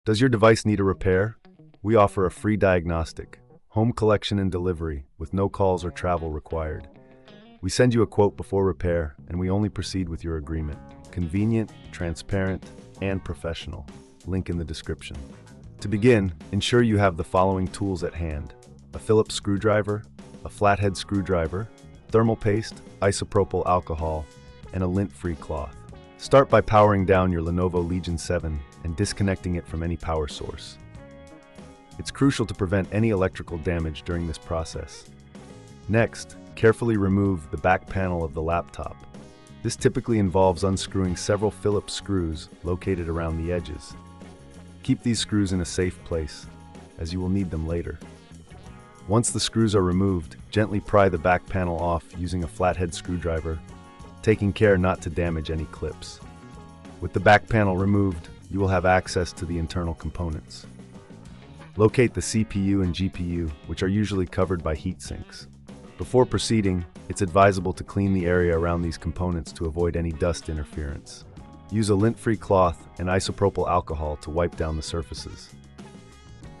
Does your device need a repair? We offer a free diagnostic, home collection and delivery with no calls or travel required. We send you a quote before repair, and we only proceed with your agreement. Convenient, transparent, and professional. Link in the description. To begin, ensure you have the following tools at hand: a Phillips screwdriver, a flathead screwdriver, thermal paste, isopropyl alcohol, and a lint-free cloth. Start by powering down your Lenovo Legion 7 and disconnecting it from any power source. It's crucial to prevent any electrical damage during this process. Next, carefully remove the back panel of the laptop. This typically involves unscrewing several Phillips screws located around the edges. Keep these screws in a safe place, as you will need them later. Once the screws are removed, gently pry the back panel off using a flathead screwdriver, taking care not to damage any clips. With the back panel removed, you will have access to the internal components. Locate the CPU and GPU, which are usually covered by heat sinks. Before proceeding, it's advisable to clean the area around these components to avoid any dust interference. Use a lint-free cloth and isopropyl alcohol to wipe down the surfaces.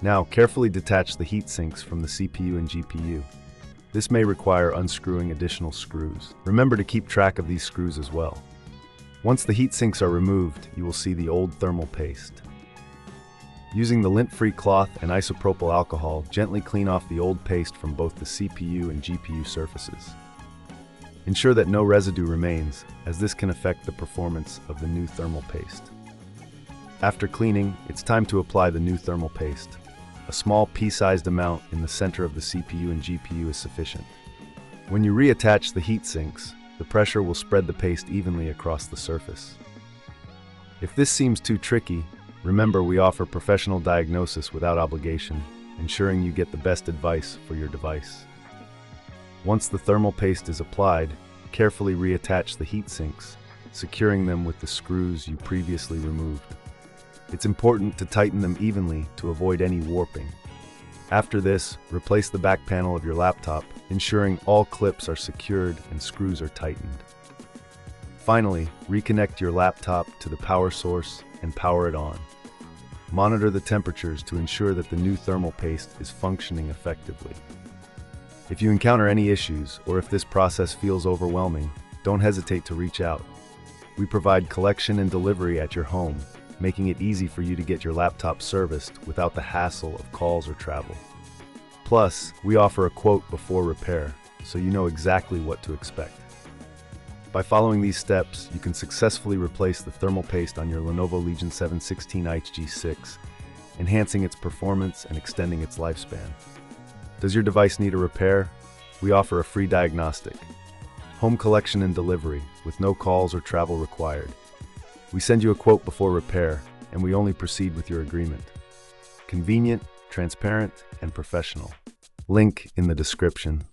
Now, carefully detach the heat sinks from the CPU and GPU. This may require unscrewing additional screws. Remember to keep track of these screws as well. Once the heat sinks are removed, you will see the old thermal paste. Using the lint-free cloth and isopropyl alcohol, gently clean off the old paste from both the CPU and GPU surfaces. Ensure that no residue remains, as this can affect the performance of the new thermal paste. After cleaning, it's time to apply the new thermal paste. A small pea-sized amount in the center of the CPU and GPU is sufficient. When you reattach the heat sinks, the pressure will spread the paste evenly across the surface. If this seems too tricky, remember we offer professional diagnosis without obligation, ensuring you get the best advice for your device. Once the thermal paste is applied, carefully reattach the heat sinks, securing them with the screws you previously removed. It's important to tighten them evenly to avoid any warping. After this, replace the back panel of your laptop, ensuring all clips are secured and screws are tightened. Finally, reconnect your laptop to the power source and power it on. Monitor the temperatures to ensure that the new thermal paste is functioning effectively. If you encounter any issues, or if this process feels overwhelming, don't hesitate to reach out. We provide collection and delivery at your home, making it easy for you to get your laptop serviced without the hassle of calls or travel. Plus, we offer a quote before repair, so you know exactly what to expect. By following these steps, you can successfully replace the thermal paste on your Lenovo Legion 7 16-inch G6, enhancing its performance and extending its lifespan. Does your device need a repair? We offer a free diagnostic, home collection and delivery with no calls or travel required. We send you a quote before repair, and we only proceed with your agreement. Convenient, transparent, and professional. Link in the description.